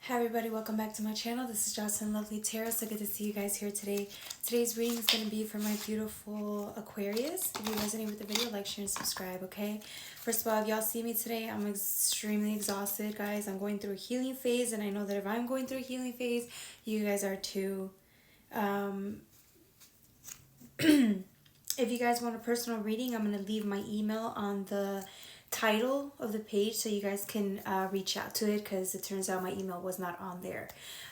Hi everybody, welcome back to my channel. This is Jocelyn Lovely Tarot. So good to see you guys here today. Today's reading is going to be for my beautiful Aquarius. If you resonate with the video, like, share, and subscribe, okay? First of all, if y'all see me today, I'm extremely exhausted, guys. I'm going through a healing phase, and I know that if I'm going through a healing phase, you guys are too. If you guys want a personal reading, I'm going to leave my email on the title of the page so you guys can reach out to it, because it turns out my email was not on there.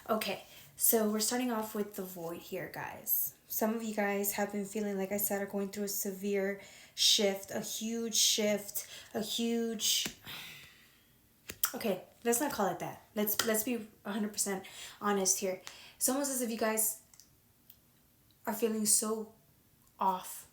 Okay, so we're starting off with the void here, guys. Some of you guys have been feeling, like I said, are going through a severe shift, a huge okay, let's not call it that. Let's be 100% honest here. It's almost as if you guys are feeling so off.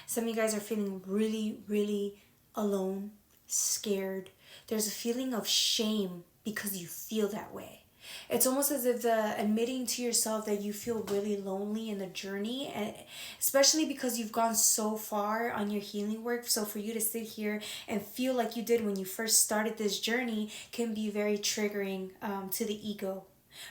Some of you guys are feeling really alone, scared. There's a feeling of shame because you feel that way. It's almost as if admitting to yourself that you feel really lonely in the journey, and especially because you've gone so far on your healing work. So for you to sit here and feel like you did when you first started this journey can be very triggering to the ego,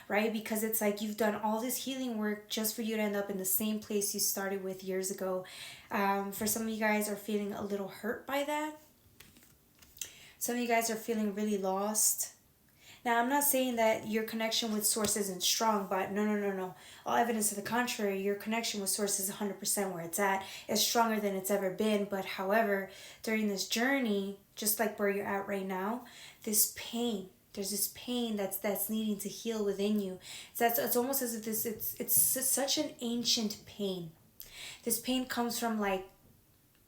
right? Because it's like you've done all this healing work just for you to end up in the same place you started with years ago. For some of you guys are feeling a little hurt by that. Some of you guys are feeling really lost. Now, I'm not saying that your connection with Source isn't strong, but no. All evidence to the contrary, your connection with Source is 100% where it's at. It's stronger than it's ever been. But however, during this journey, just like where you're at right now, there's this pain that's needing to heal within you. It's almost as if it's such an ancient pain. This pain comes from, like,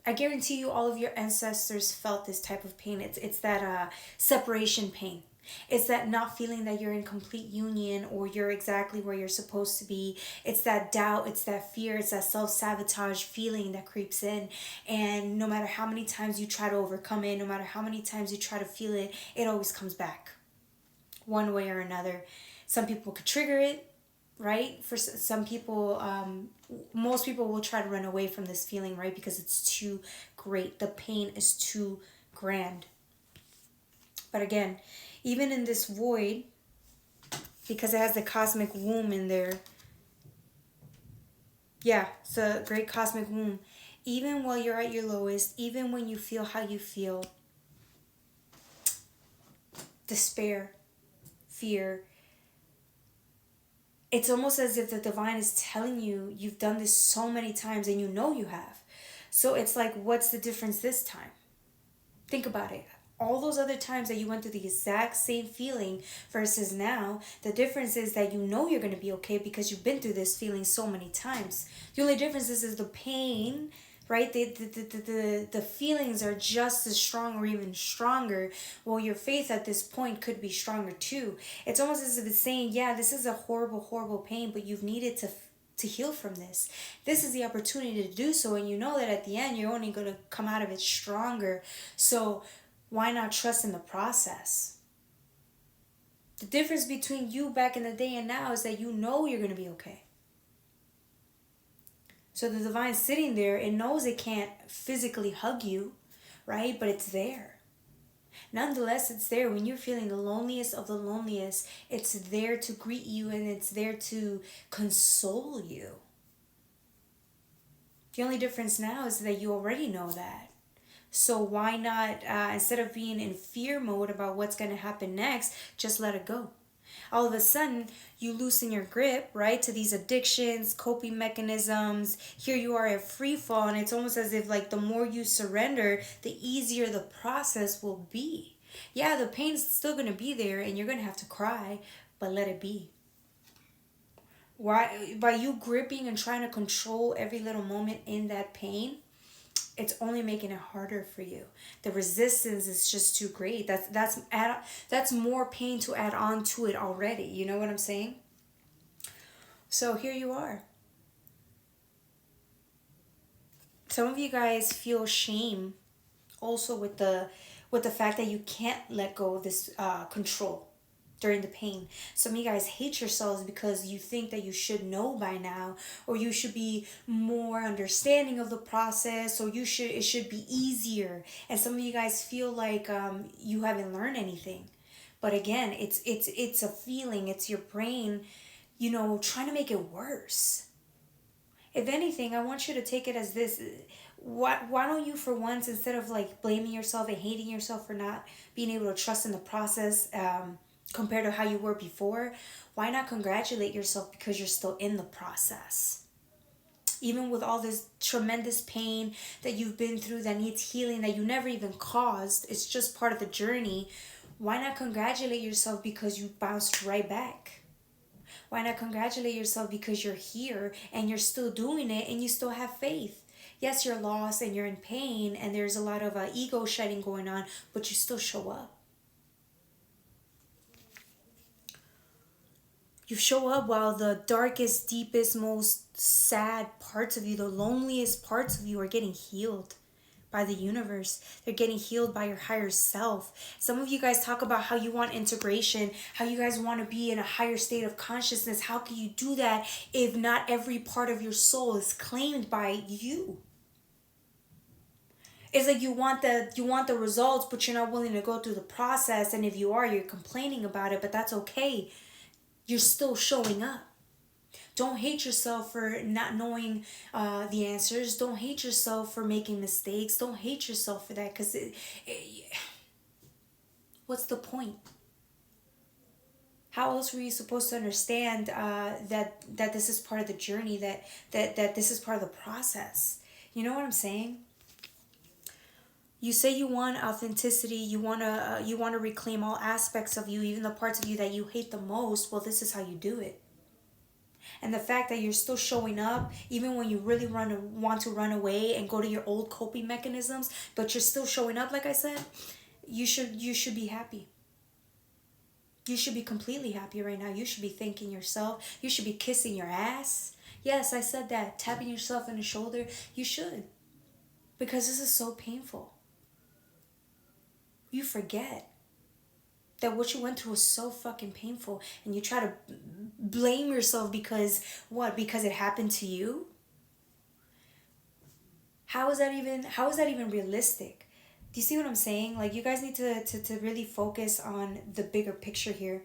I guarantee you all of your ancestors felt this type of pain. It's that separation pain. It's that not feeling that you're in complete union or you're exactly where you're supposed to be. It's that doubt, it's that fear, it's that self-sabotage feeling that creeps in. And no matter how many times you try to overcome it, no matter how many times you try to feel it, it always comes back one way or another. Some people could trigger it, right? For some people, most people will try to run away from this feeling, right? Because it's too great. The pain is too grand. But again, even in this void, because it has the cosmic womb in there, yeah, it's a great cosmic womb. Even while you're at your lowest, even when you feel how you feel, despair, fear, it's almost as if the divine is telling you you've done this so many times, and you know you have. So it's like, what's the difference this time? Think about it. All those other times that you went through the exact same feeling versus now, the difference is that you know you're going to be okay because you've been through this feeling so many times. The only difference is the pain, right? The feelings are just as strong or even stronger. Well, your faith at this point could be stronger too. It's almost as if it's saying, yeah, this is a horrible pain, but you've needed to heal from this. This is the opportunity to do so, and you know that at the end you're only going to come out of it stronger. So why not trust in the process? The difference between you back in the day and now is that you know you're going to be okay. So the divine's sitting there, it knows it can't physically hug you, right? But it's there. Nonetheless, it's there. When you're feeling the loneliest of the loneliest, it's there to greet you, and it's there to console you. The only difference now is that you already know that. So why not, instead of being in fear mode about what's going to happen next, just let it go. All of a sudden, you loosen your grip, right, to these addictions, coping mechanisms. Here you are at free fall, and it's almost as if, like, the more you surrender, the easier the process will be. Yeah, the pain's still going to be there, and you're going to have to cry, but let it be. Why? By you gripping and trying to control every little moment in that pain, it's only making it harder for you. The resistance is just too great. That's more pain to add on to it already. You know what I'm saying? So here you are. Some of you guys feel shame also with the fact that you can't let go of this control during the pain. Some of you guys hate yourselves because you think that you should know by now, or you should be more understanding of the process, or it should be easier. And some of you guys feel like you haven't learned anything. But again, it's a feeling. It's your brain, you know, trying to make it worse. If anything, I want you to take it as this. Why don't you, for once, instead of like blaming yourself and hating yourself for not being able to trust in the process, compared to how you were before, why not congratulate yourself because you're still in the process? Even with all this tremendous pain that you've been through that needs healing that you never even caused, it's just part of the journey. Why not congratulate yourself because you bounced right back? Why not congratulate yourself because you're here and you're still doing it and you still have faith? Yes, you're lost and you're in pain and there's a lot of ego shedding going on, but you still show up. You show up while the darkest, deepest, most sad parts of you, the loneliest parts of you are getting healed by the universe. They're getting healed by your higher self. Some of you guys talk about how you want integration, how you guys want to be in a higher state of consciousness. How can you do that if not every part of your soul is claimed by you? It's like you want the results, but you're not willing to go through the process. And if you are, you're complaining about it, but that's okay. You're still showing up. Don't hate yourself for not knowing the answers. Don't hate yourself for making mistakes. Don't hate yourself for that, because what's the point? How else were you supposed to understand that this is part of the journey, that this is part of the process? You know what I'm saying? You say you want authenticity, you want to reclaim all aspects of you, even the parts of you that you hate the most. Well, this is how you do it. And the fact that you're still showing up, even when you really want to run away and go to your old coping mechanisms, but you're still showing up, like I said, you should be happy. You should be completely happy right now. You should be thanking yourself. You should be kissing your ass. Yes, I said that. Tapping yourself in the shoulder. You should. Because this is so painful. You forget that what you went through was so fucking painful, and you try to blame yourself because what? Because it happened to you? How is that even realistic? Do you see what I'm saying? Like, you guys need to really focus on the bigger picture here.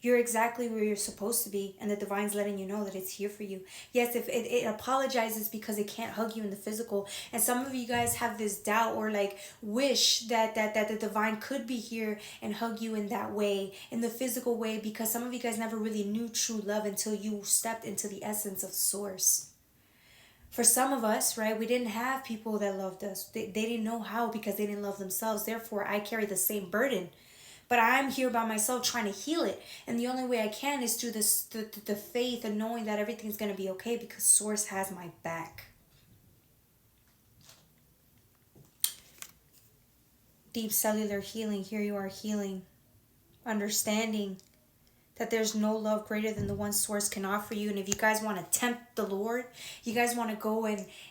You're exactly where you're supposed to be, and the divine's letting you know that it's here for you. Yes, if it apologizes because it can't hug you in the physical, and some of you guys have this doubt or like wish that the divine could be here and hug you in that way, in the physical way, because some of you guys never really knew true love until you stepped into the essence of source. For some of us, right, we didn't have people that loved us. They didn't know how because they didn't love themselves. Therefore, I carry the same burden. But I'm here by myself trying to heal it. And the only way I can is through the faith and knowing that everything's going to be okay because Source has my back. Deep cellular healing. Here you are healing. Understanding that there's no love greater than the one Source can offer you. And if you guys want to tempt the Lord, you guys want to go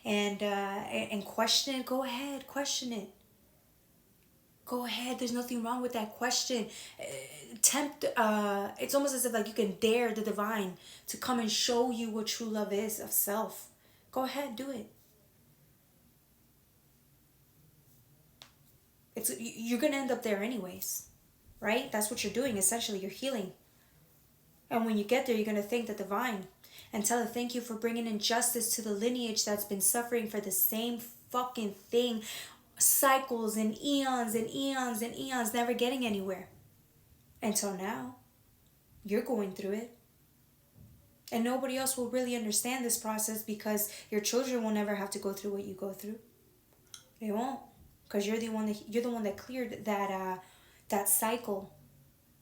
and question it, go ahead, question it. Go ahead. There's nothing wrong with that question. It's almost as if like you can dare the divine to come and show you what true love is of self. Go ahead, do it. You're gonna end up there anyways, right? That's what you're doing. Essentially, you're healing. And when you get there, you're gonna thank the divine and tell it, thank you for bringing in justice to the lineage that's been suffering for the same fucking thing. Cycles and eons and eons and eons, never getting anywhere. Until now, you're going through it. And nobody else will really understand this process because your children will never have to go through what you go through. They won't. Because you're the one that cleared that cycle,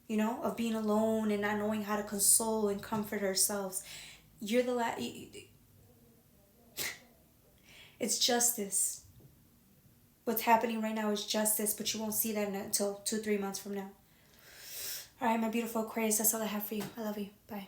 you know, of being alone and not knowing how to console and comfort ourselves. You're the it's justice. What's happening right now is justice, but you won't see that until 2-3 months from now. All right, my beautiful Aquarius, that's all I have for you. I love you. Bye.